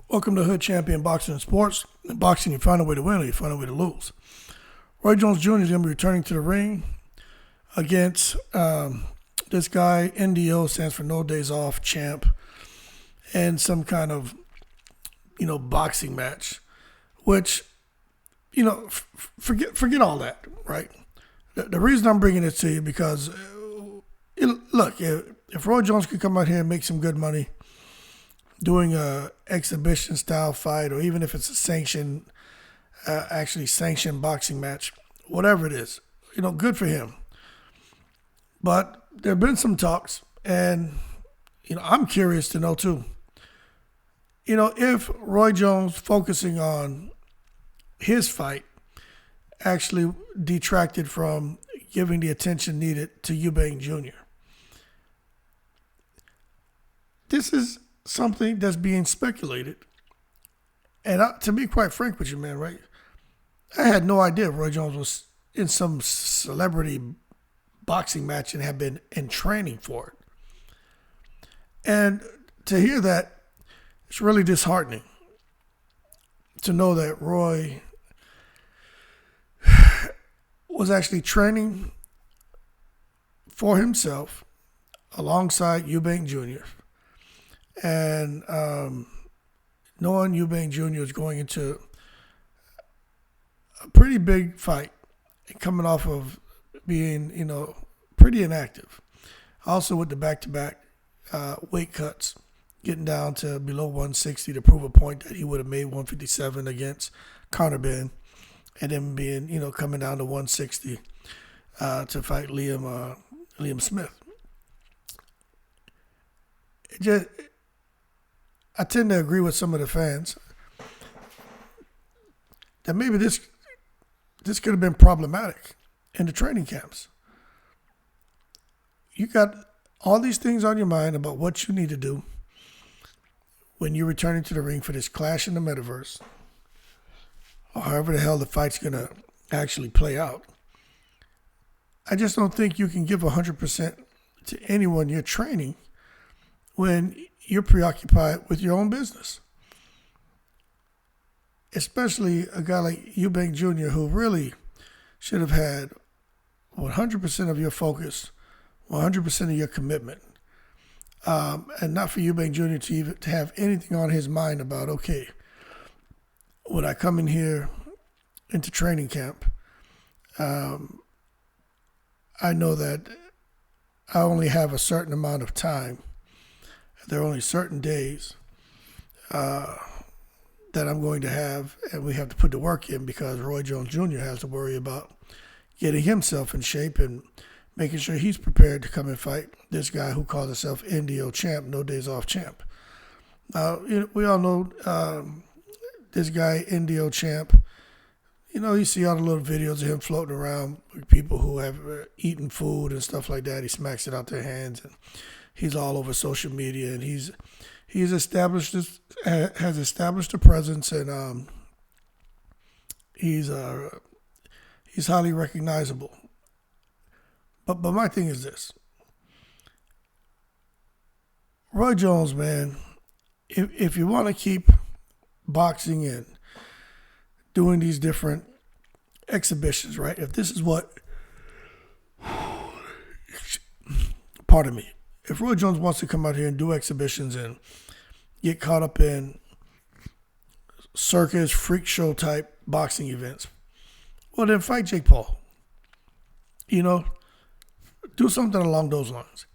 Welcome to Hood Champion Boxing and Sports. In boxing, you find a way to win or you find a way to lose. Roy Jones Jr. is going to be returning to the ring against this guy, NDO, stands for No Days Off Champ, and some kind of, boxing match, which, forget all that, right? The reason I'm bringing it to you because, if Roy Jones could come out here and make some good money doing a exhibition style fight, or even if it's a sanctioned boxing match, whatever it is, good for him. But there have been some talks, and I'm curious to know too. If Roy Jones focusing on his fight actually detracted from giving the attention needed to Eubank Jr. This is something that's being speculated. And to be quite frank with you, man, right? I had no idea Roy Jones was in some celebrity boxing match and had been in training for it. And to hear that, it's really disheartening to know that Roy was actually training for himself alongside Eubank Jr. And knowing Eubank Jr. is going into a pretty big fight and coming off of being, pretty inactive. Also with the back-to-back weight cuts, getting down to below 160 to prove a point that he would have made 157 against Conor Ben, and then being, coming down to 160 to fight Liam Smith. I tend to agree with some of the fans that maybe this could have been problematic in the training camps. You got all these things on your mind about what you need to do when you're returning to the ring for this clash in the metaverse, or however the hell the fight's going to actually play out. I just don't think you can give 100% to anyone you're training when you're preoccupied with your own business. Especially a guy like Eubank Jr., who really should have had 100% of your focus, 100% of your commitment. And not for Eubank Jr. to have anything on his mind about, okay, when I come in here into training camp, I know that I only have a certain amount of time. There are only certain days that I'm going to have, and we have to put the work in because Roy Jones Jr. has to worry about getting himself in shape and making sure he's prepared to come and fight this guy who calls himself NDO Champ, No Days Off Champ. We all know this guy, NDO Champ. You see all the little videos of him floating around with people who have eaten food and stuff like that. He smacks it out their hands, and he's all over social media, and has established a presence, and he's highly recognizable. But my thing is this: Roy Jones, man, if you want to keep boxing in, doing these different exhibitions, right? If this is what, pardon me. If Roy Jones wants to come out here and do exhibitions and get caught up in circus, freak show type boxing events, well, then fight Jake Paul. Do something along those lines.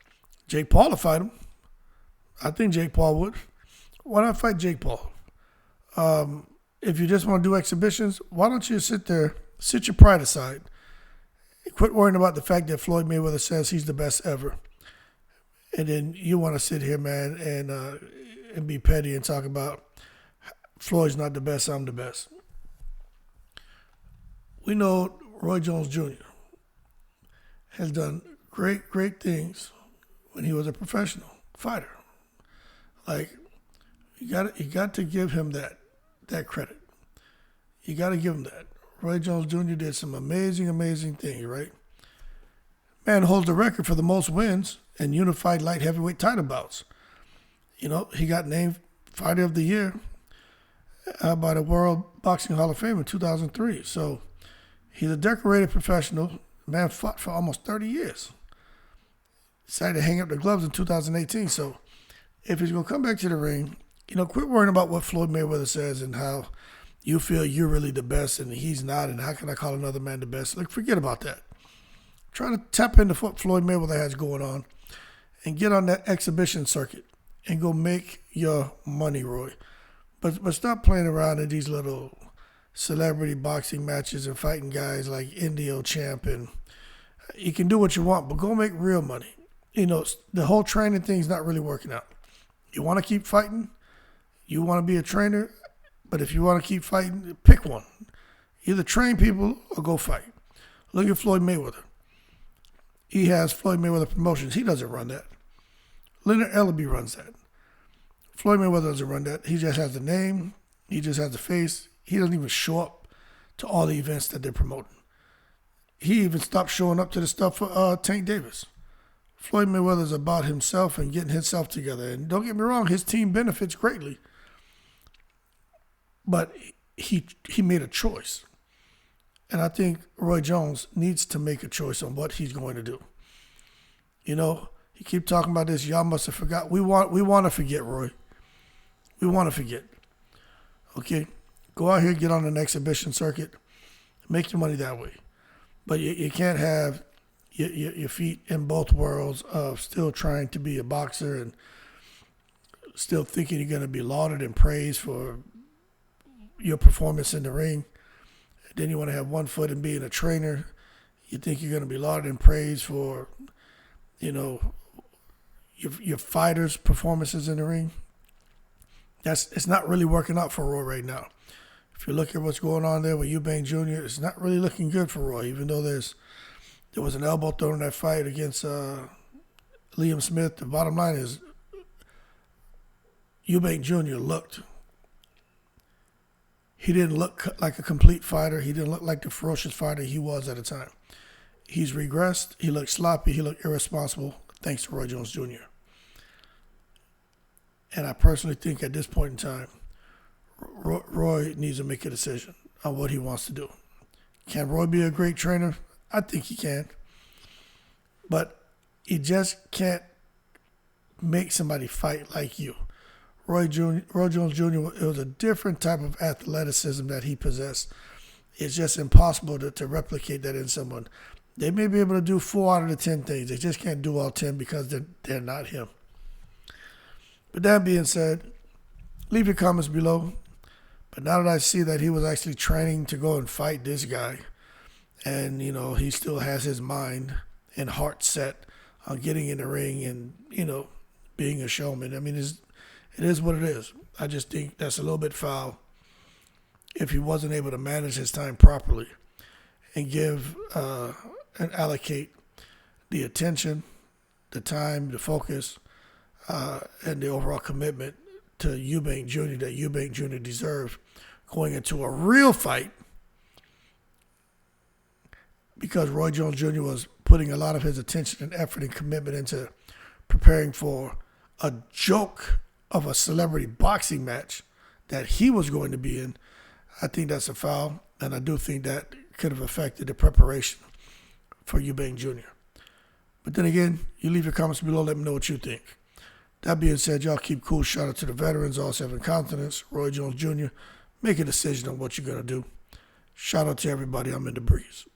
Jake Paul will fight him. I think Jake Paul would. Why not fight Jake Paul? If you just want to do exhibitions, why don't you sit your pride aside, and quit worrying about the fact that Floyd Mayweather says he's the best ever. And then you want to sit here, man, and be petty and talk about Floyd's not the best, I'm the best. We know Roy Jones Jr. has done great things when he was a professional fighter. Like, you got to give him that credit. You got to give him that. Roy Jones Jr. did some amazing things, right? Man holds the record for the most wins in unified light heavyweight title bouts. He got named Fighter of the Year by the World Boxing Hall of Fame in 2003. So he's a decorated professional. Man fought for almost 30 years. Decided to hang up the gloves in 2018. So if he's going to come back to the ring, quit worrying about what Floyd Mayweather says and how you feel you're really the best and he's not, and how can I call another man the best? Forget about that. Try to tap into what Floyd Mayweather has going on and get on that exhibition circuit and go make your money, Roy. But stop playing around in these little celebrity boxing matches and fighting guys like NDO Champ. And you can do what you want, but go make real money. The whole training thing's not really working out. You want to keep fighting? You want to be a trainer? But if you want to keep fighting, pick one. Either train people or go fight. Look at Floyd Mayweather. He has Floyd Mayweather Promotions. He doesn't run that. Leonard Ellaby runs that. Floyd Mayweather doesn't run that. He just has the name. He just has the face. He doesn't even show up to all the events that they're promoting. He even stopped showing up to the stuff for Tank Davis. Floyd Mayweather's about himself and getting himself together. And don't get me wrong, his team benefits greatly. But he made a choice. And I think Roy Jones needs to make a choice on what he's going to do. He keep talking about this. Y'all must have forgot. We want to forget, Roy. We want to forget. Okay? Go out here, get on an exhibition circuit, make your money that way. But you can't have your feet in both worlds of still trying to be a boxer and still thinking you're going to be lauded and praised for your performance in the ring. Then you want to have one foot in being a trainer. You think you're going to be lauded and praised for, your fighters' performances in the ring. It's not really working out for Roy right now. If you look at what's going on there with Eubank Jr., it's not really looking good for Roy, even though there was an elbow thrown in that fight against Liam Smith. The bottom line is Eubank Jr. He didn't look like a complete fighter. He didn't look like the ferocious fighter he was at the time. He's regressed. He looked sloppy. He looked irresponsible, thanks to Roy Jones Jr. And I personally think at this point in time, Roy needs to make a decision on what he wants to do. Can Roy be a great trainer? I think he can. But he just can't make somebody fight like you. Roy Jones Jr., it was a different type of athleticism that he possessed. It's just impossible to replicate that in someone. They may be able to do 4 out of the 10 things. They just can't do all 10 because they're not him. But that being said, leave your comments below. But now that I see that he was actually training to go and fight this guy, and, he still has his mind and heart set on getting in the ring and, being a showman. I mean, it is what it is. I just think that's a little bit foul if he wasn't able to manage his time properly and give and allocate the attention, the time, the focus, and the overall commitment to Eubank Jr. that Eubank Jr. deserved going into a real fight, because Roy Jones Jr. was putting a lot of his attention and effort and commitment into preparing for a joke of a celebrity boxing match that he was going to be in. I think that's a foul, and I do think that could have affected the preparation for Eubank Jr. But then again, you leave your comments below, let me know what you think. That being said, y'all keep cool. Shout out to the veterans, all 7 continents. Roy Jones Jr., make a decision on what you're going to do. Shout out to everybody. I'm in the breeze.